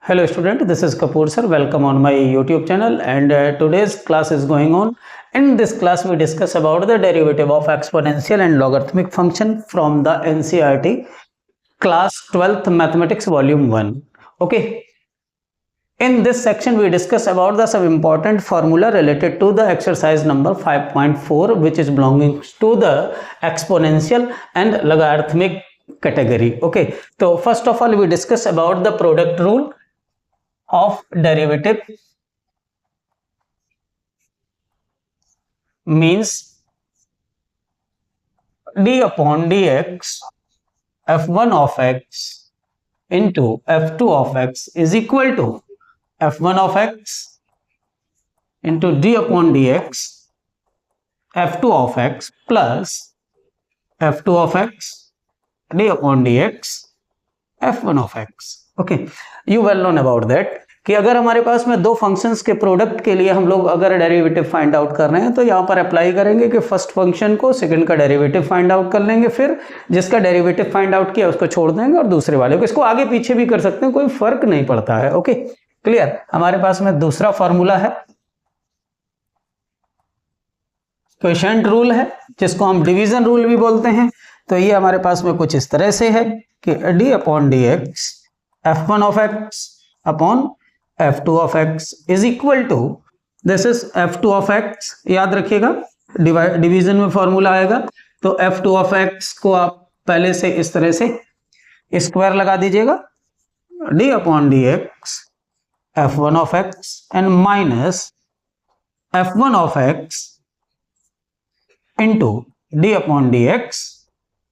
Hello student, this is Kapoor sir. Welcome on my YouTube channel and today's class is going on. In this class we discuss about the derivative of exponential and logarithmic function from the NCERT class 12th mathematics volume 1. Okay. In this section we discuss about the some important formula related to the exercise number 5.4 which is belonging to the exponential and logarithmic category. Okay. So first of all we discuss about the product rule of derivative means d upon dx f1 of x into f2 of x is equal to f1 of x into d upon dx f2 of x plus f2 of x d upon dx f1 of x. Okay, you well known about that कि अगर हमारे पास में दो functions के product के लिए हम लोग अगर डेरिवेटिव फाइंड आउट कर रहे हैं तो यहाँ पर अप्लाई करेंगे कि फर्स्ट फंक्शन को सेकंड का डेरिवेटिव फाइंड आउट कर लेंगे, फिर जिसका डेरिवेटिव फाइंड आउट किया उसको छोड़ देंगे और दूसरे वाले को, इसको आगे पीछे भी कर सकते हैं, कोई फर्क नहीं पड़ता है. Okay clear. हमारे पास में दूसरा फॉर्मूला है, क्वोशिएंट रूल है जिसको हम डिवीजन रूल भी बोलते हैं. तो ये हमारे पास में कुछ इस तरह से है कि D upon D X f1 of x upon f2 of x is equal to this is f2 of x. याद रखिएगा डिवीजन में फॉर्मूला आएगा तो f2 of x को आप पहले से इस तरह से स्क्वायर लगा दीजिएगा d upon D X f1 of x and minus f1 of x into d upon D x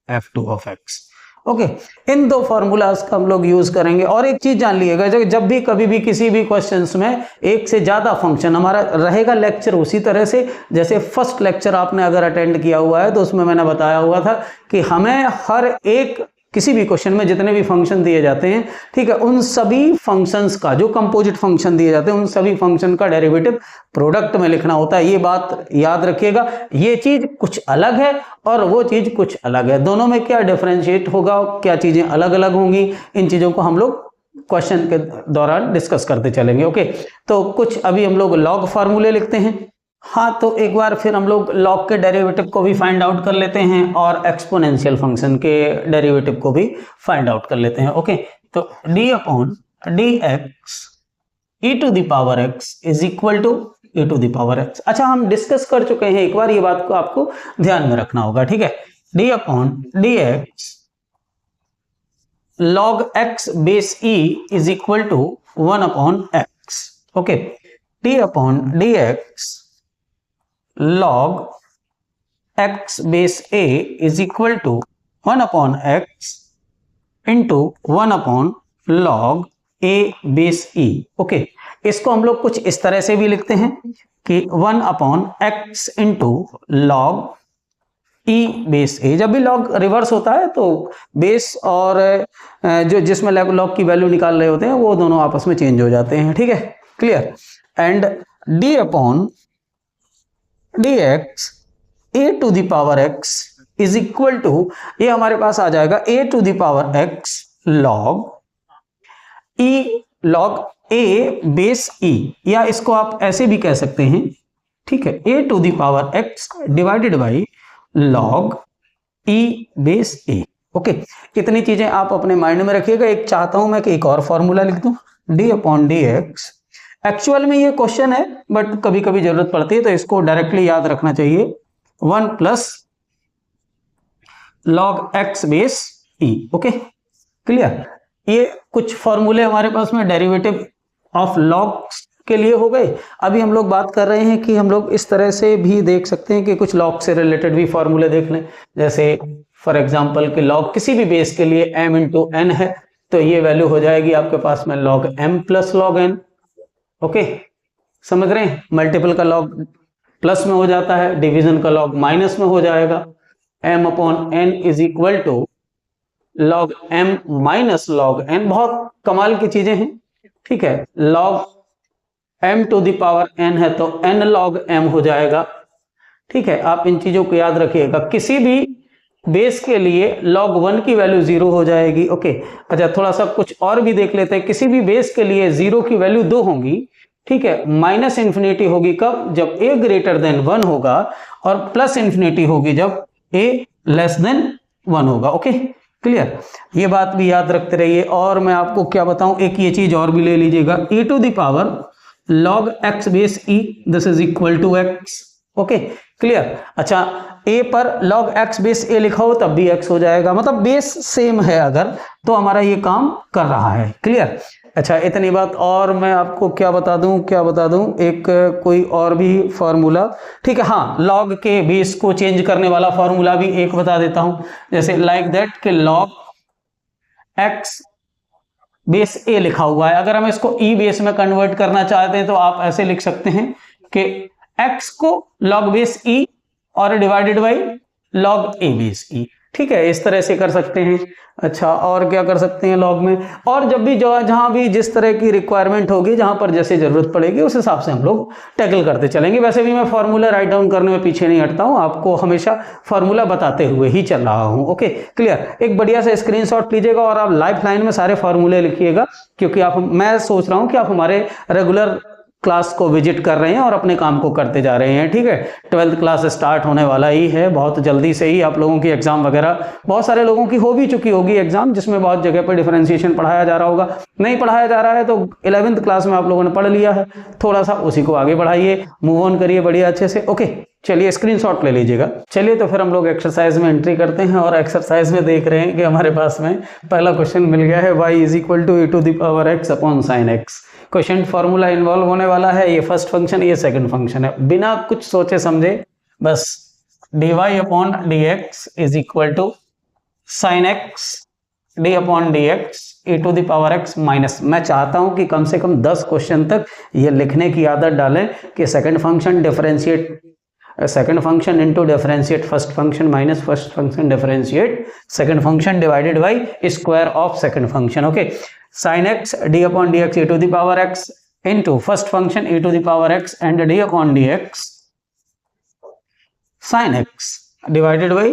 f2 of x. Okay in दो फॉर्मूलाज का हम लोग यूज करेंगे. और एक चीज जान लीजिएगा, जब भी कभी भी किसी भी क्वेश्चंस में एक से ज्यादा फंक्शन हमारा रहेगा लेक्चर उसी तरह से जैसे फर्स्ट लेक्चर आपने अगर अटेंड किया हुआ है तो उसमें मैंने बताया हुआ था कि हमें हर एक किसी भी क्वेश्चन में जितने भी फंक्शन दिए जाते हैं, ठीक है, उन सभी फंक्शंस का जो कंपोजिट फंक्शन दिए जाते हैं उन सभी फंक्शन का डेरिवेटिव प्रोडक्ट में लिखना होता है. ये बात याद रखिएगा. ये चीज कुछ अलग है और वो चीज कुछ अलग है. दोनों में क्या डिफरेंशिएट होगा, क्या चीजें अलग अलग होंगी, इन चीजों को हम लोग क्वेश्चन के दौरान डिस्कस करते चलेंगे. ओके तो कुछ अभी हम लोग लॉग फार्मूले लिखते हैं. हाँ तो एक बार फिर हम लोग लॉग के डेरिवेटिव को भी फाइंड आउट कर लेते हैं और एक्सपोनेंशियल फंक्शन के डेरिवेटिव को भी फाइंड आउट कर लेते हैं. ओके तो d upon D X E to the power x is equal to e to the power x. अच्छा हम डिस्कस कर चुके हैं एक बार, ये बात को आपको ध्यान में रखना होगा. ठीक है, d upon D X log x base e is equal to 1 upon x. Okay d upon D X log x base a is equal to 1 upon x into 1 upon log a base e. Okay इसको हम लोग कुछ इस तरह से भी लिखते हैं कि 1 upon x into log e base a. जब भी लॉग रिवर्स होता है तो बेस और जो जिसमें लॉग की वैल्यू निकाल रहे होते हैं वो दोनों आपस में चेंज हो जाते हैं. ठीक है clear. And d upon dx a to the power x is equal to, ये हमारे पास आ जाएगा a to the power x log e log a base e, या इसको आप ऐसे भी कह सकते हैं. ठीक है, a to the power x divided by log e base a. Okay इतनी चीजें आप अपने माइंड में रखिएगा. एक चाहता हूं मैं कि एक और फॉर्मूला लिख दूं d upon D x. Actual में ये क्वेश्चन है बट कभी कभी जरूरत पड़ती है तो इसको डायरेक्टली याद रखना चाहिए. 1 plus log x base e. Okay clear. ये कुछ फॉर्मूले हमारे पास में डेरिवेटिव ऑफ लॉग के लिए हो गए. अभी हम लोग बात कर रहे हैं कि हम लोग इस तरह से भी देख सकते हैं कि कुछ लॉग से रिलेटेड भी फॉर्मूले देख लें. जैसे फॉर एग्जाम्पल कि लॉग किसी भी बेस के लिए m इंटू एन है तो ये वैल्यू हो जाएगी आपके पास में log m plus log n. Okay समझ रहे हैं. मल्टीपल का लॉग प्लस में हो जाता है, डिवीजन का लॉग माइनस में हो जाएगा. m upon n is equal to log m minus log n. बहुत कमाल की चीजें हैं. ठीक है, लॉग m to the power n है तो n लॉग m हो जाएगा. ठीक है, आप इन चीजों को याद रखिएगा. किसी भी बेस के लिए log 1 की वैल्यू 0 हो जाएगी। ओके, अच्छा थोड़ा सा कुछ और भी देख लेते हैं। किसी भी बेस के लिए 0 की वैल्यू 2 होगी, ठीक है, माइनस इन्फिनिटी होगी कब, जब a ग्रेटर देन 1 होगा, और प्लस इन्फिनिटी होगी जब a लेस देन 1 होगा। ओके, क्लियर, ये बात भी याद रखते रहिए। और मैं आपको क्या बताऊं, एक ये चीज और भी ले लीजिएगा, e to the power log x base e, this is equal to x। Okay, clear. अच्छा, a पर log x बेस a लिखा हो तब भी x हो जाएगा, मतलब बेस सेम है अगर, तो हमारा ये काम कर रहा है। क्लियर। अच्छा, इतनी बात। और मैं आपको क्या बता दूं, एक कोई और भी फॉर्मूला, ठीक है, हाँ, log के बेस को चेंज करने वाला फॉर्मूला भी एक बता देता हूं, जैसे लाइक दैट कि log x बेस a लिखा हुआ है, अगर हम इसको e बेस में कन्वर्ट करना चाहते हैं तो आप ऐसे लिख सकते हैं कि x को log बेस e और divided by log a base e, ठीक है, इस तरह से कर सकते हैं। अच्छा, और क्या कर सकते हैं log में, और जब भी जहां भी जिस तरह की रिक्वायरमेंट होगी, जहां पर जैसे जरूरत पड़ेगी उस हिसाब से हम लोग टैकल करते चलेंगे। वैसे भी मैं फॉर्मूला राइट डाउन करने में पीछे नहीं हटता हूं, आपको हमेशा फॉर्मूला बताते हुए ही चल रहा हूं। Okay, clear. एक बढ़िया सा स्क्रीनशॉट लीजिएगा और आप लाइफ लाइन में सारे फॉर्मूले लिखिएगा, क्योंकि मैं सोच रहा हूं कि आप हमारे रेगुलर क्लास को विजिट कर रहे हैं और अपने काम को करते जा रहे हैं। ठीक है, 12th क्लास स्टार्ट होने वाला ही है, बहुत जल्दी से ही आप लोगों की एग्जाम वगैरह, बहुत सारे लोगों की हो भी चुकी होगी एग्जाम, जिसमें बहुत जगह पर डिफरेंशिएशन पढ़ाया जा रहा होगा। नहीं पढ़ाया जा रहा है तो 11th क्लास में आप लोगों ने पढ़ लिया है, थोड़ा सा उसी को आगे बढ़ाइए, मूव ऑन करिए बढ़िया अच्छे से। ओके, चलिए स्क्रीनशॉट ले लीजिएगा। चलिए तो फिर हम लोग एक्सरसाइज में एंट्री करते हैं, और एक्सरसाइज में देख रहे हैं कि हमारे पास में पहला क्वेश्चन मिल गया है, y is equal to e to the power x upon sine x। Question formula involve होने वाला है, ये फर्स्ट फंक्शन, ये सेकंड फंक्शन है। बिना कुछ सोचे समझे बस dy upon dx is equal to sine x d upon dx e to the power x minus. मैं चाहता हूं कि कम से कम 10 क्वेश्चन तक ये लिखने की आदत डालें कि second function differentiate second function into differentiate first function minus first function differentiate second function divided by square of second function. Okay, sin x d upon dx e to the power x into first function e to the power x and d upon dx sin x divided by,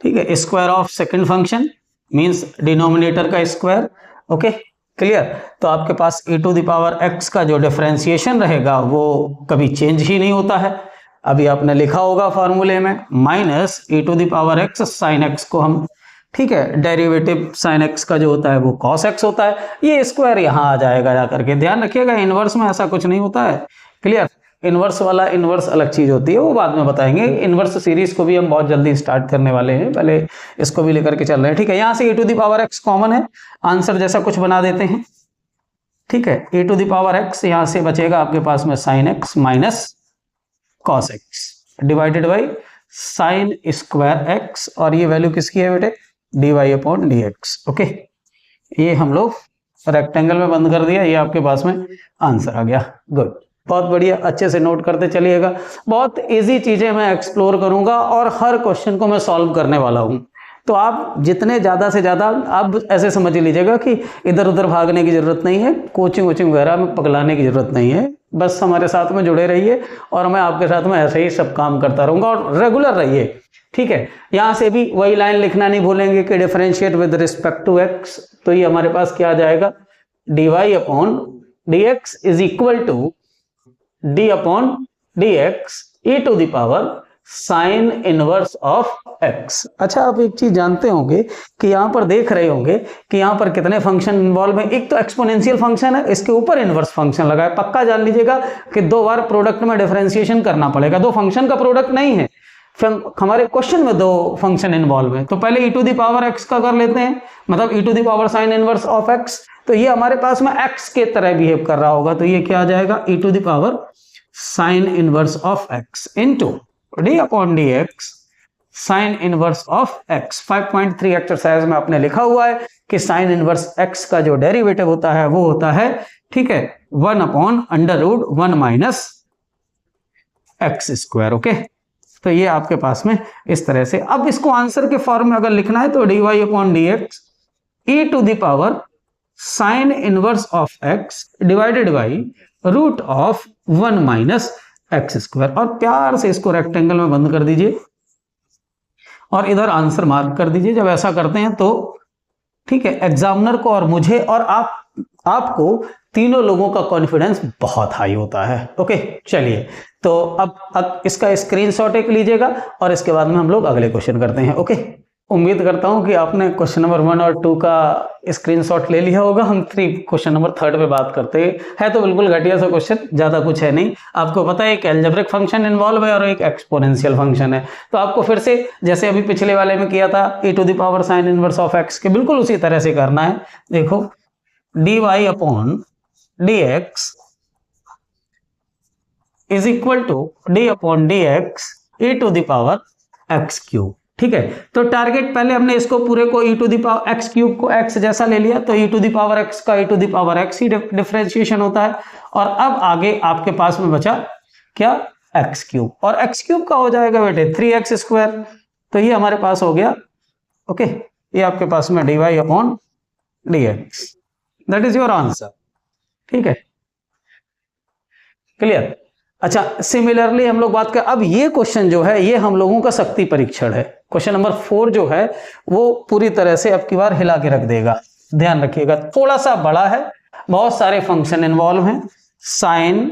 ठीक है, square of second function means denominator का square. Okay, clear. तो आपके पास e to the power x का जो differentiation रहेगा वो कभी चेंज ही नहीं होता है, अभी आपने लिखा होगा फॉर्मूले में, minus e to the power x sine x को हम, ठीक है, डेरिवेटिव साइन x का जो होता है वो कॉस x होता है, ये स्क्वायर यहाँ आ जाएगा जाकर के। ध्यान रखिएगा इनवर्स में ऐसा कुछ नहीं होता है। क्लियर, इनवर्स वाला इनवर्स अलग चीज होती है, वो बाद में बताएंगे। इनवर्स सीरीज को भी हम बहुत जल्दी स्टार्ट करने वाले हैं, पहले इसको भी लेकर के चल रहे हैं। ठीक है, यहाँ से e to the power x common है, आंसर जैसा कुछ बना देते हैं। ठीक है, e to the power x यहाँ से बचेगा आपके पास में sine x minus cos x divided by sine square x, और ये वैल्यू किसकी है बेटे, dy अपॉन dx। ओके, ये हम लोग रेक्टेंगल में बंद कर दिया, ये आपके पास में आंसर आ गया। गुड, बहुत बढ़िया, अच्छे से नोट करते चलिएगा। बहुत इजी चीजें मैं एक्सप्लोर करूंगा और हर क्वेश्चन को मैं सॉल्व करने वाला हूं, तो आप जितने ज़्यादा से ज़्यादा, आप ऐसे समझ लीजिएगा कि इधर उधर भागने की ज़रूरत नहीं है, कोचिंग वोचिंग वगैरह में पगलाने की ज़रूरत नहीं है, बस हमारे साथ में जुड़े रहिए और मैं आपके साथ में ऐसे ही सब काम करता रहूँगा, और रेगुलर रहिए। ठीक है, यहाँ से भी वही लाइन लिखना नहीं भूलेंगे कि differentiate with respect to x, तो ये हमारे पास क्या आ जाएगा, dy upon dx is equal to d upon dx e to the power sine inverse of x। अच्छा, आप एक चीज जानते होंगे कि यहाँ पर देख रहे होंगे कि यहाँ पर कितने फंक्शन इन्वॉल्व हैं। एक तो एक्सपोनेंशियल फंक्शन है, इसके ऊपर इनवर्स फंक्शन लगा है। पक्का जान लीजिएगा कि 2 बार प्रोडक्ट में डिफरेंशिएशन करना पड़ेगा, 2 फंक्शन का प्रोडक्ट नहीं है, हमारे क्वेश्चन में 2 फंक्शन इन्वॉल्व है। तो पहले e to the power x का कर लेते हैं, मतलब e to the power sine inverse of x, तो ये हमारे पास में x के तरह बिहेव कर रहा होगा, तो ये क्या आ जाएगा, e to the power sine inverse of x into d upon dx sine inverse of x। 5.3 exercise में आपने लिखा हुआ है कि साइन इनवर्स x का जो डेरिवेटिव होता है वो होता है, ठीक है, 1 upon under root 1 minus X square. Okay, तो ये आपके पास में इस तरह से। अब इसको आंसर के फॉर्म में अगर लिखना है तो dy upon dx e to the power sine inverse of x divided by root of 1 minus X square, और प्यार से इसको रेक्टेंगल में बंद कर दीजिए और इधर आंसर मार्क कर दीजिए। जब ऐसा करते हैं तो ठीक है, एग्जामिनर को और मुझे और आपको तीनों लोगों का कॉन्फिडेंस बहुत हाई होता है। ओके चलिए, तो अब इसका स्क्रीनशॉट एक लीजिएगा और इसके बाद में हम लोग अगले क्वेश्चन करते हैं। ओके, उम्मीद करता हूं कि आपने क्वेश्चन नंबर 1 और 2 का स्क्रीनशॉट ले लिया होगा। हम क्वेश्चन नंबर 3 पे बात करते हैं। तो बिल्कुल घटिया सा क्वेश्चन, ज्यादा कुछ है नहीं। आपको पता है एक अलजेब्रिक फंक्शन इन्वॉल्व है और एक एक्सपोनेंशियल फंक्शन है। तो आपको फिर से जैसे अभी पिछले वाले में किया था e⁻ sin inverse of x के बिल्कुल उसी तरह से करना है। देखो dy upon dx is equal to d upon dx e⁻ x cube. ठीक है, तो टारगेट पहले हमने इसको पूरे को e⁻ x क्यूब को x जैसा ले लिया, तो e⁻ x का e⁻ x ही डिफरेंशिएशन होता है। और अब आगे आपके पास में बचा क्या, x क्यूब, और x क्यूब का हो जाएगा बेटे 3x स्क्वायर। तो ये हमारे पास हो गया। ओके, ये आपके पास में dy upon dx, that is your answer. ठीक है, क्लियर। अच्छा, सिमिलरली हम लोग बात कर, अब ये क्वेश्चन जो है ये हम लोगों का शक्ति परीक्षण है। क्वेश्चन नंबर 4 जो है वो पूरी तरह से अब की बार हिला के रख देगा, ध्यान रखिएगा। थोड़ा सा बड़ा है, बहुत सारे फंक्शन इन्वॉल्व हैं। Sine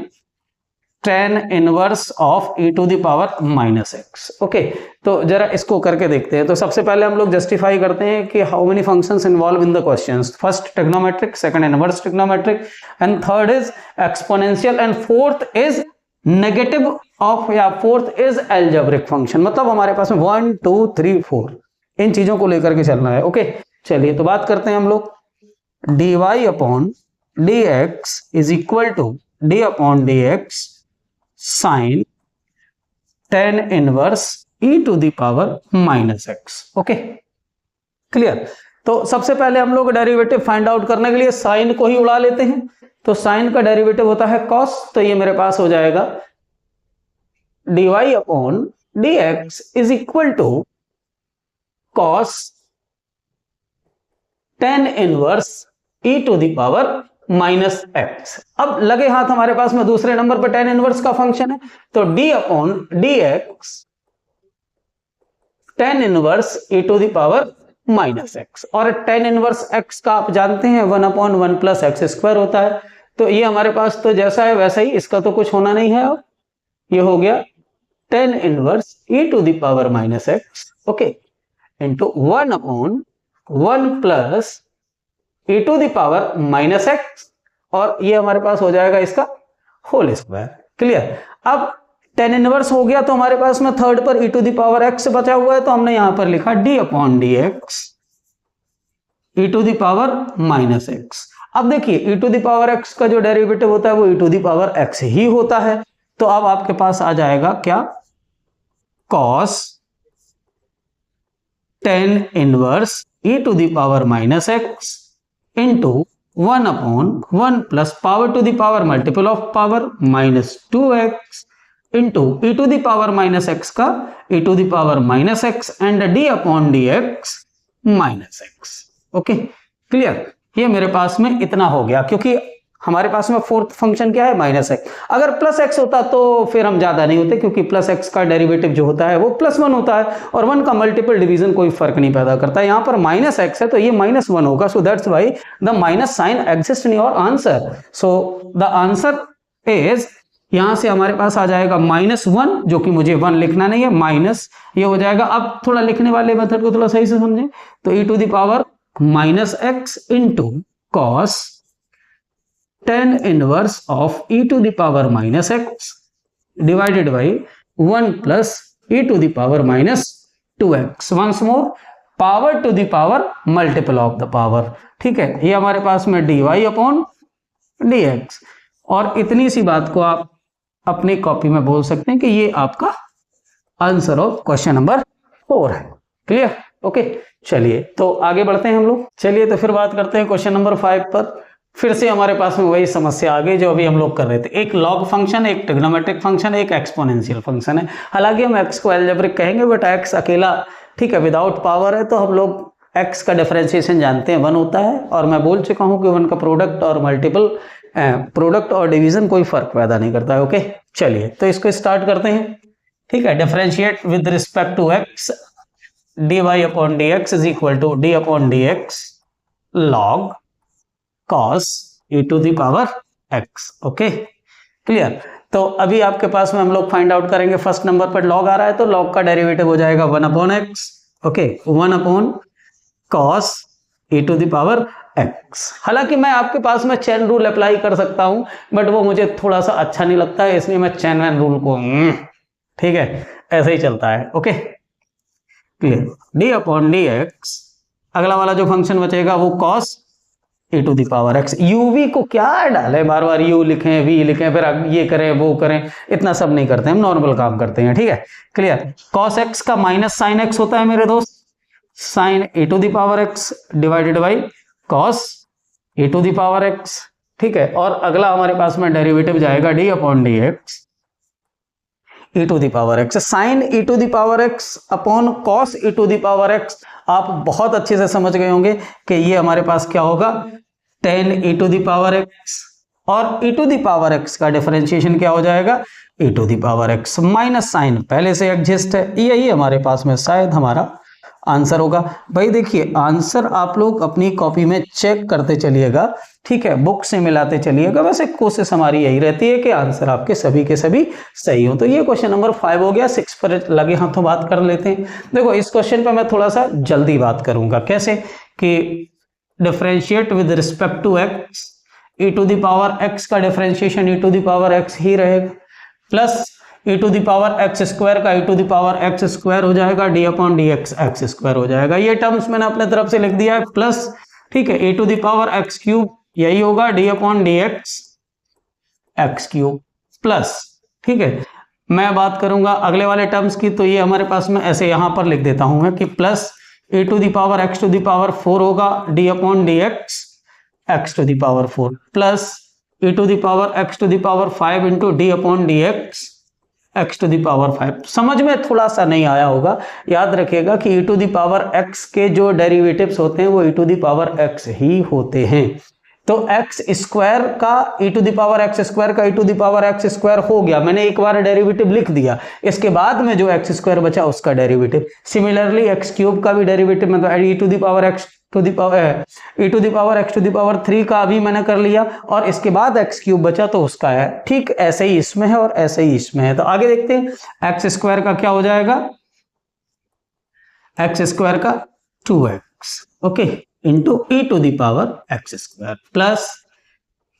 tan inverse of e⁻⁻x। Okay, तो जरा इसको करके देखते हैं। तो सबसे पहले हम लोग जस्टिफाई करते हैं कि how many functions involve in the questions. First trigonometric, second inverse trigonometric, and third is exponential, and fourth is negative of, या फोर्थ इज अलजेब्रिक फंक्शन। मतलब हमारे पास में 1 2 3 4 इन चीजों को लेकर के चलना है। ओके चलिए, तो बात करते हैं हम लोग। dy upon dx is equal to d upon dx sine tan inverse e⁻⁻x। Okay clear. तो सबसे पहले हम लोग डेरिवेटिव फाइंड आउट करने के लिए साइन को ही उड़ा लेते हैं। तो साइन का डेरिवेटिव होता है cos, तो ये मेरे पास हो जाएगा dy upon dx is equal to cos tan inverse e⁻⁻x। अब लगे हाथ हमारे पास में दूसरे नंबर पर tan इनवर्स का फंक्शन है, तो d upon dx tan inverse e⁻⁻x, और tan इनवर्स x का आप जानते हैं 1 अपॉन 1 प्लस एक्स स्क्वायर होता है। तो ये हमारे पास तो जैसा है वैसा ही, इसका तो कुछ होना नहीं है। अब ये हो गया tan inverse e⁻⁻x, okay, into 1 upon 1 plus e⁻⁻x, और ये हमारे पास हो जाएगा इसका होल स्क्वायर। क्लियर। अब tan इनवर्स हो गया, तो हमारे पास में थर्ड पर e⁻x बचा हुआ है, तो हमने यहां पर लिखा d अपॉन dx e⁻⁻x। अब देखिए e⁻x का जो डेरिवेटिव होता है वो e⁻x ही होता है। तो अब आपके पास आ जाएगा क्या, cos tan inverse e⁻⁻x into 1 upon 1 plus power to the power multiple of power minus 2x into e⁻⁻x का e⁻⁻x and d upon dx minus x। Okay clear. ये मेरे पास में इतना हो गया, क्योंकि हमारे पास में फोर्थ फंक्शन क्या है, माइनस एक्स। अगर प्लस एक्स होता तो फिर हम ज्यादा नहीं होते, क्योंकि प्लस एक्स का डेरिवेटिव जो होता है वो +1 होता है, और 1 का मल्टीपल डिवीजन कोई फर्क नहीं पैदा करता है। यहाँ पर माइनस एक्स है तो ये -1 होगा, so that's why the minus sine exist in your answer. So the answer is, यहां से हमारे पास आ जाएगा -1, जो कि मुझे 1 लिखना नहीं है, माइनस ये हो जाएगा। अब थोड़ा लिखने वाले मेथड को थोड़ा सही से समझें, तो e⁻⁻x into cos tan inverse of e⁻⁻x divided by 1 plus e⁻⁻2x, once more power to the power multiple of the power. ठीक है, ये हमारे पास में dy अपॉन dx, और इतनी सी बात को आप अपनी कॉपी में बोल सकते हैं कि ये आपका आंसर ऑफ क्वेश्चन नंबर 4 है। क्लियर। ओके चलिए, तो आगे बढ़ते हैं हम लोग। चलिए तो फिर बात करते हैं क्वेश्चन नंबर 5 पर। फिर से हमारे पास में वही समस्या आ गई जो अभी हम लोग कर रहे थे। एक लॉग फंक्शन, एक ट्रिग्नोमेट्रिक फंक्शन, एक एक्सपोनेंशियल फंक्शन है। हालांकि हम x को अलजेब्रिक कहेंगे, बट x अकेला ठीक है विदाउट पावर है, तो हम लोग x का डिफरेंशिएशन जानते हैं 1 होता है, और मैं बोल चुका हूं कि 1 का प्रोडक्ट और मल्टीपल प्रोडक्ट और डिवीजन कोई फर्क पैदा नहीं करता है। ओके चलिए तो इसको स्टार्ट करते हैं। ठीक है, differentiate with respect to x dy upon dx is equal to d upon dx log cos e to the power x। Okay clear. तो अभी आपके पास में हम लोग फाइंड आउट करेंगे, फर्स्ट नंबर पर log आ रहा है तो log का डेरिवेटिव हो जाएगा 1 upon x। Okay 1 upon cos e to the power x। हालांकि मैं आपके पास में चेन रूल अप्लाई कर सकता हूं, बट वो मुझे थोड़ा सा अच्छा नहीं लगता है, इसलिए मैं चेन एंड रूल को ठीक है ऐसे ही चलता है। Okay clear. D upon D X, अगला वाला जो फंक्शन बचेगा वो cos e to the power x। uv को क्या डाले, बार बार u लिखें v लिखें फिर ये करें वो करें, इतना सब नहीं करते, हम नॉर्मल काम करते हैं। ठीक है क्लियर। cos x का माइनस साइन x होता है मेरे दोस्त, sine e to the power x divided by cos e to the power x। ठीक है, और अगला हमारे पास में डेरिवेटिव जाएगा d upon D x e to the power x, sine e to the power x upon cos e to the power x। आप बहुत अच्छे से समझ गए होंगे कि ये हमारे पास क्या होगा, tan e to the power x, और e to the power x का डिफरेंशिएशन क्या हो जाएगा, e to the power x minus sine पहले से एग्जिस्ट है। यही हमारे पास में शायद हमारा आंसर होगा। भाई देखिए आंसर आप लोग अपनी कॉपी में चेक करते चलिएगा, ठीक है, बुक से मिलाते चलिएगा। वैसे कोशिश हमारी यही रहती है कि आंसर आपके सभी के सभी सही हो। तो ये क्वेश्चन नंबर 5 हो गया। 6 पर लगे हाथों बात कर लेते हैं। देखो इस क्वेश्चन पर मैं थोड़ा सा जल्दी बात करूंगा, कैसे कि differentiate with respect to x, E to the power x का differentiation e to the power x ही रहेगा, plus e to the power x square का e to the power x square हो जाएगा, d upon D x x square हो जाएगा। ये terms मैंने अपने तरफ से लिख दिया है, प्लस ठीक है e to the power X cube यही होगा, d upon D x X cube plus. ठीक है, मैं बात करूंगा अगले वाले टर्म्स की, तो ये हमारे पास में ऐसे यहां पर लिख देता हूं मैं कि plus e to the power x to the power 4 होगा, d upon D x X to the power 4 plus e to the power x to the power 5 into D upon D X x to the power 5। समझ में थोड़ा सा नहीं आया होगा, याद रखिएगा कि e to the power x के जो डेरिवेटिव्स होते हैं वो e to the power x ही होते हैं। तो x स्क्वायर का e to the power x square का e to the power x square हो गया, मैंने एक बार डेरिवेटिव लिख दिया, इसके बाद में जो x स्क्वायर बचा उसका डेरिवेटिव। सिमिलरली x क्यूब का भी डेरिवेटिव मतलब e to the power x to the पावर e to the power x to the power 3 का अभी मैंने कर लिया, और इसके बाद एक्स क्यूब बचा तो उसका है। ठीक ऐसे ही इसमें है और ऐसे ही इसमें है। तो आगे देखते हैं एक्स स्क्वायर का क्या हो जाएगा, एक्स स्क्वायर का 2x okay into e to the power x square plus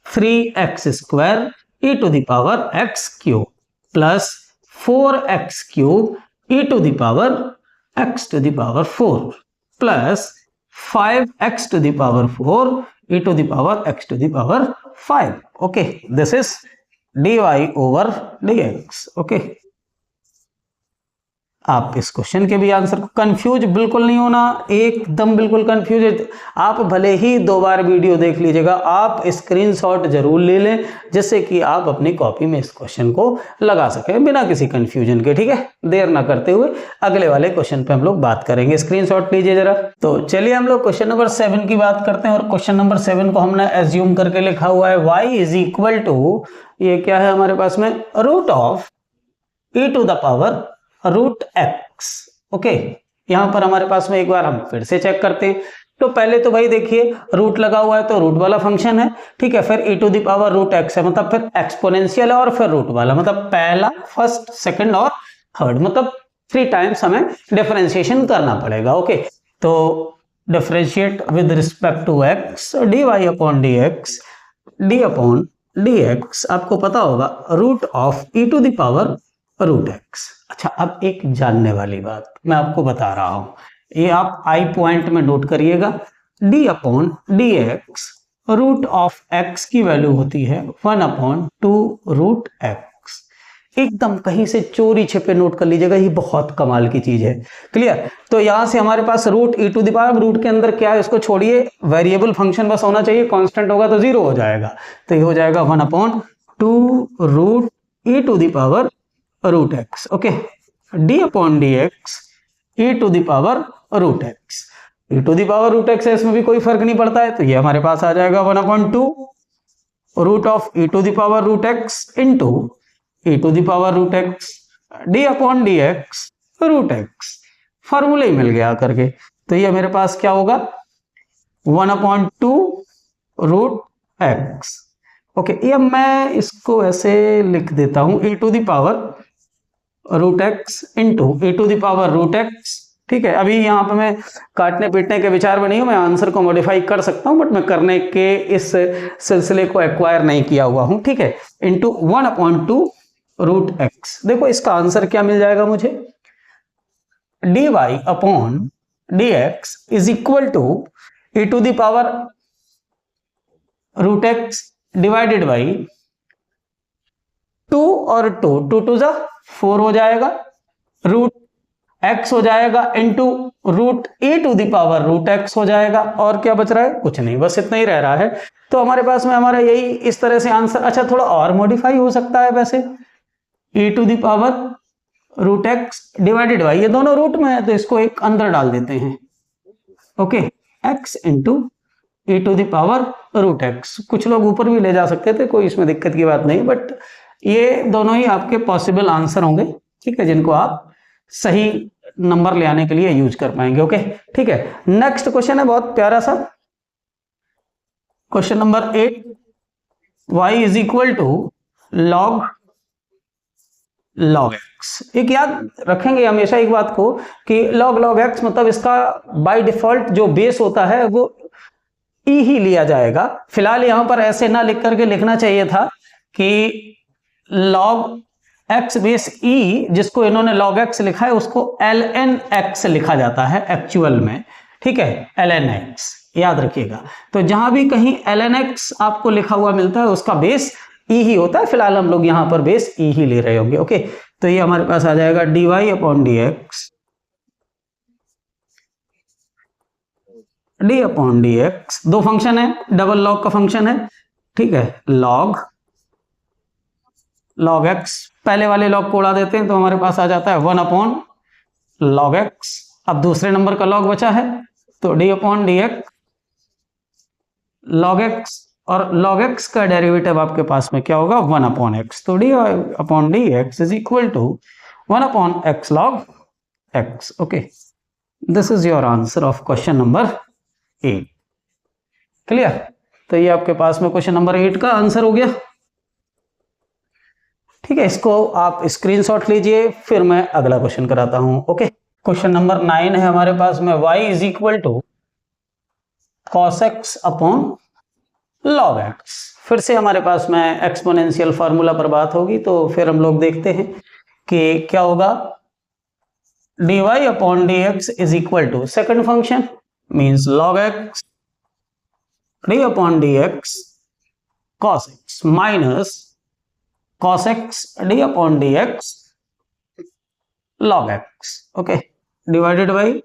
3x square e to the power X cube plus 4x cube e to the power x to the power 4 plus 5x to the power 4 e to the power x to the power 5. Okay, this is dy over dx. Okay, आप इस question के भी answer को confuse बिल्कुल नहीं होना, एकदम बिल्कुल कंफ्यूज। आप भले ही 2 बार वीडियो देख लीजिएगा, आप स्क्रीनशॉट जरूर ले लें जिससे कि आप अपनी कॉपी में इस क्वेश्चन को लगा सकें बिना किसी कंफ्यूजन के। ठीक है, देर ना करते हुए अगले वाले क्वेश्चन पे हम लोग बात करेंगे। स्क्रीनशॉट लीजिए जरा। तो चलिए हम लोग क्वेश्चन नंबर 7 की बात करते हैं, और क्वेश्चन नंबर 7 को हमने एज्यूम करके लिखा हुआ है y इज इक्वल टू, ये क्या है हमारे पास में, root of e to the power root x. Okay, यहां पर हमारे पास में एक बार हम फिर से चेक करते हैं। तो पहले तो भाई देखिए रूट लगा हुआ है तो रूट वाला फंक्शन है, ठीक है, फिर e to the power root x है, मतलब फिर एक्सपोनेंशियल है, और फिर रूट वाला, मतलब पहला, फर्स्ट, सेकंड और थर्ड, मतलब 3 टाइम्स हमें डिफरेंशिएशन करना पड़ेगा। ओके, तो differentiate with respect to X, dy upon D X, D upon D X आपको पता होगा root of e to the power root X. अच्छा, अब एक जानने वाली बात मैं आपको बता रहा हूं, ये आप आई पॉइंट में नोट करिएगा, d upon D x root of x की वैल्यू होती है 1 अपॉन 2 रूट एक्स। एकदम कहीं से चोरी छिपे नोट कर लीजिएगा, ये बहुत कमाल की चीज है। क्लियर। तो यहां से हमारे पास root e to the power, root के अंदर क्या है इसको छोड़िए, वेरिएबल फंक्शन बस होना चाहिए, कांस्टेंट होगा तो 0 हो जाएगा, तो ये हो जाएगा 1 upon 2 root e to the power root x. Okay, d upon D x e to the power root x, e to the power root x है, इसमें भी कोई फर्क नहीं पड़ता है, तो ये हमारे पास आ जाएगा 1 upon 2 root of e to the power root x into e to the power root x, d upon D x root x formula ही मिल गया करके। तो ये मेरे पास क्या होगा 1/2 रूट एक्स। ओके, ये मैं इसको ऐसे लिख देता हूं a to the power root x into a to the power root x. ठीक है, अभी यहाँ पे मैं काटने पीटने के विचार में नहीं हूं, मैं आंसर को मॉडिफाई कर सकता हूं, बट मैं करने के इस सिलसिले को एक्वायर नहीं किया हुआ हूं। ठीक है, इंटू 1/2 रूट एक्स। देखो इसका आंसर क्या मिल जाएगा मुझे, dy upon dx is equal to a to the power root x divided by 2 और 2 2 जा 4 हो जाएगा, रूट x हो जाएगा into root a to the power root x हो जाएगा। और क्या बच रहा है, कुछ नहीं, बस इतना ही रह रहा है। तो हमारे पास में हमारा यही इस तरह से आंसर, अच्छा थोड़ा और मॉडिफाई हो सकता है वैसे, a to the power root x divided by, ये दोनों रूट में है तो इसको एक अंदर डाल देते हैं। Okay, x into a to the power root x. कुछ लोग ऊपर भी ले जा सकते थे, कोई इसमें दिक्कत की बात नहीं, बट ये दोनों ही आपके पॉसिबल आंसर होंगे। ठीक है, जिनको आप सही नंबर ले आने के लिए यूज कर पाएंगे। ओके, ठीक है, नेक्स्ट क्वेश्चन है बहुत प्यारा सा, question number 8, y is equal to log x। एक याद रखेंगे हमेशा एक बात को कि लॉग x मतलब इसका बाय डिफॉल्ट जो बेस होता है वो e ही लिया जाएगा। फिलहाल यहां पर ऐसे ना लिख करके लिखना चाहिए था कि log x बेस e, जिसको इन्होंने log x लिखा है उसको ln x लिखा जाता है एक्चुअल में। ठीक है, ln x याद रखिएगा। तो जहां भी कहीं ln x आपको लिखा हुआ मिलता है उसका बेस e ही होता है। फिलहाल हम लोग यहां पर बेस e ही ले रहे होंगे। ओके, तो ये हमारे पास आ जाएगा dy upon dx, d upon dx। दो फंक्शन है, डबल लॉग का फंक्शन है। ठीक है, log x, पहले वाले लॉग को उड़ा देते हैं तो हमारे पास आ जाता है 1/log x। अब दूसरे नंबर का लॉग बचा है तो d upon dx log x, और log x का डेरिवेटिव आपके पास में क्या होगा 1/x। तो d upon dx is equal to 1/x log x। Okay, this is your answer of question number 8। Clear? तो ये आपके पास में क्वेश्चन नंबर 8 का आंसर हो गया। ठीक है, इसको आप स्क्रीनशॉट लीजिए, फिर मैं अगला क्वेश्चन कराता हूं। ओके, क्वेश्चन नंबर 9 है हमारे पास में, y is equal to cos x upon log x। फिर से हमारे पास में एक्सपोनेंशियल फार्मूला पर बात होगी, तो फिर हम लोग देखते हैं कि क्या होगा। dy upon dx is equal to second function means log x, d upon dx cos x minus cos x d upon dx log x। Okay, divided by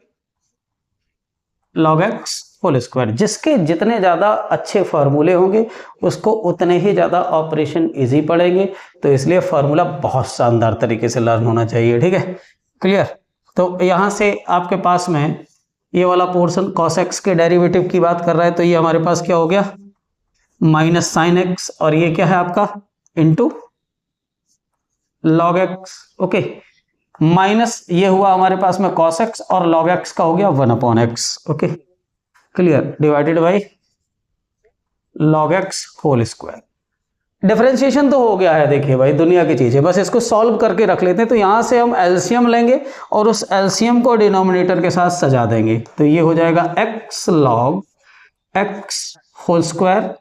log x whole square. जिसके जितने ज्यादा अच्छे फार्मूले होंगे उसको उतने ही ज्यादा operation easy पड़ेंगे, तो इसलिए फार्मूला बहुत शानदार तरीके से लर्न होना चाहिए। ठीक है, क्लियर? तो यहां से आपके पास में ये वाला पोर्शन cos x के डेरिवेटिव की बात कर रहा है, तो ये हमारे पास क्या हो गया माइनस साइन x, और ये क्या है आपका into log x। Okay, minus ये हुआ हमारे पास में cos x और log x का हो गया 1/x। Okay, clear? Divided by log x whole square. Differentiation तो हो गया है, देखिए भाई दुनिया की चीज है, बस इसको सॉल्व करके रख लेते हैं। तो यहां से हम एलसीएम लेंगे और उस एलसीएम को डिनोमिनेटर के साथ सजा देंगे, तो ये हो जाएगा x log x whole square.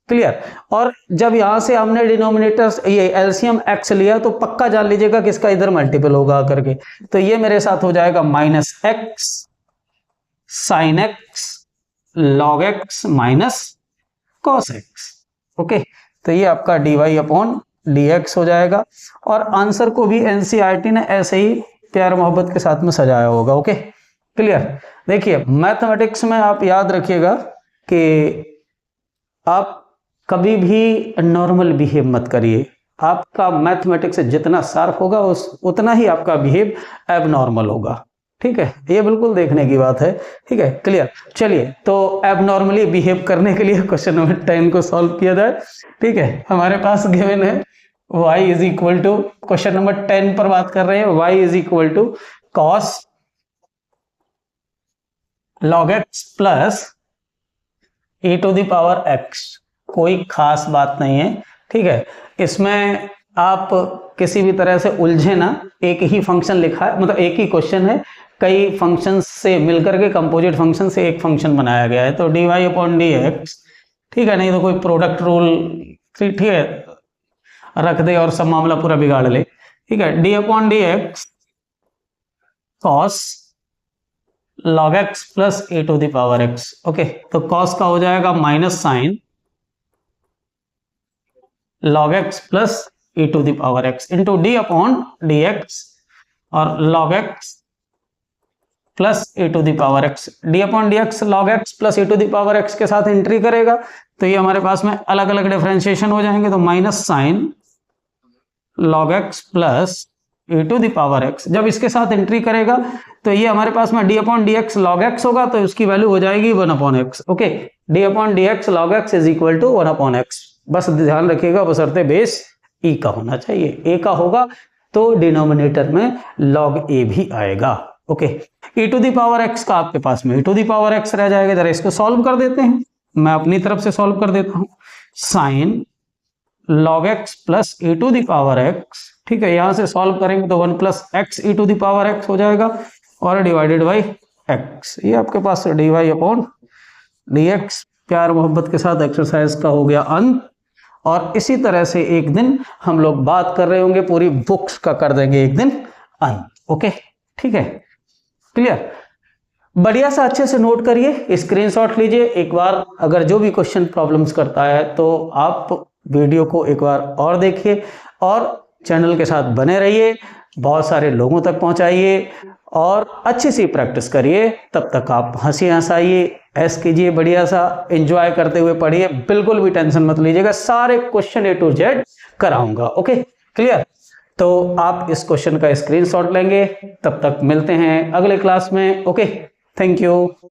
Clear? और जब यहां से हमने डिनोमिनेटर ये एलसीएम x लिया तो पक्का जान लीजिएगा कि इसका इधर मल्टीपल होगा करके, तो ये मेरे साथ हो जाएगा minus x sine x log x minus cos x। Okay, तो ये आपका dy अपॉन dx हो जाएगा, और आंसर को भी एनसीईआरटी ने ऐसे ही प्यार मोहब्बत के साथ में सजाया होगा। Okay, clear? देखिए मैथमेटिक्स में आप याद रखिएगा कि आप कभी भी नॉर्मल बिहेव मत करिए। आपका मैथमेटिक्स जितना शार्प होगा उतना ही आपका बिहेव एबनॉर्मल होगा। ठीक है, ये बिल्कुल देखने की बात है। ठीक है, क्लियर? चलिए, तो एबनॉर्मली बिहेव करने के लिए क्वेश्चन नंबर 10 को सॉल्व किया जाए। ठीक है, हमारे पास गिवन है y is equal to, question number 10 पर बात कर रहे हैं, y is equal to cos log x plus e to the power x, कोई खास बात नहीं है, ठीक है। इसमें आप किसी भी तरह से उलझे ना, एक ही फंक्शन लिखा है, मतलब एक ही क्वेश्चन है, कई फंक्शन से मिलकर के कंपोजिट फंक्शन से एक फंक्शन बनाया गया है। तो dy अपॉन dx, ठीक है, नहीं तो कोई प्रोडक्ट रूल, ठीक है, रख दे और सब मामला पूरा बिगाड़ ले, ठीक है। D upon D x cos log x plus a to the power x, okay. तो कॉस का हो जाएगा minus sine log x plus e to the power x into D upon D x, और log x plus e to the power x, d upon D x log x plus e to the power x के साथ entry करेगा तो ये हमारे पास में अलग अलग डिफरेंशिएशन हो जाएंगे। तो minus sine log x plus e to the power x, जब इसके साथ एंट्री करेगा तो ये हमारे पास में d upon D x log x होगा, तो इसकी वैल्यू हो जाएगी 1 upon x, okay. d upon D x log x is equal to 1 upon x, बस ध्यान रखिएगा बशर्ते बेस e का होना चाहिए, a का होगा तो डिनोमिनेटर में log a भी आएगा, okay. e to the power x का आपके पास में e to the power x रह जाएगा, जरा इसको सॉल्व कर देते हैं, मैं अपनी तरफ से सॉल्व कर देता हूं। Sine log x plus e to the power x, ठीक है, यहां से सॉल्व करेंगे तो 1 plus x e to the power x हो जाएगा और डिवाइडेड बाई x, ये आपके पास dy अपॉन dx। प्यार मोहब्बत के साथ एक्सरसाइज का हो गया अंत, और इसी तरह से एक दिन हम लोग बात कर रहे होंगे, पूरी बुक्स का कर देंगे एक दिन अंत, ओके, ठीक है, क्लियर। बढ़िया सा अच्छे से नोट करिए, स्क्रीनशॉट लीजिए एक बार, अगर जो भी क्वेश्चन प्रॉब्लम्स करता है तो आप वीडियो को एक बार और देखिए और चैनल के साथ बने रहिए, बहुत सारे लोगों तक पहुंचाइए और अच्छी सी प्रैक्टिस करिए। तब तक आप हंसी हंसाइए, ऐश कीजिए, बढ़िया सा एंजॉय करते हुए पढ़िए, बिल्कुल भी टेंशन मत लीजिएगा, सारे क्वेश्चन A to Z कराऊंगा, ओके, क्लियर। तो आप इस क्वेश्चन का स्क्रीनशॉट लेंगे, तब तक मिलते हैं अगले क्लास में, ओके, थैंक यू।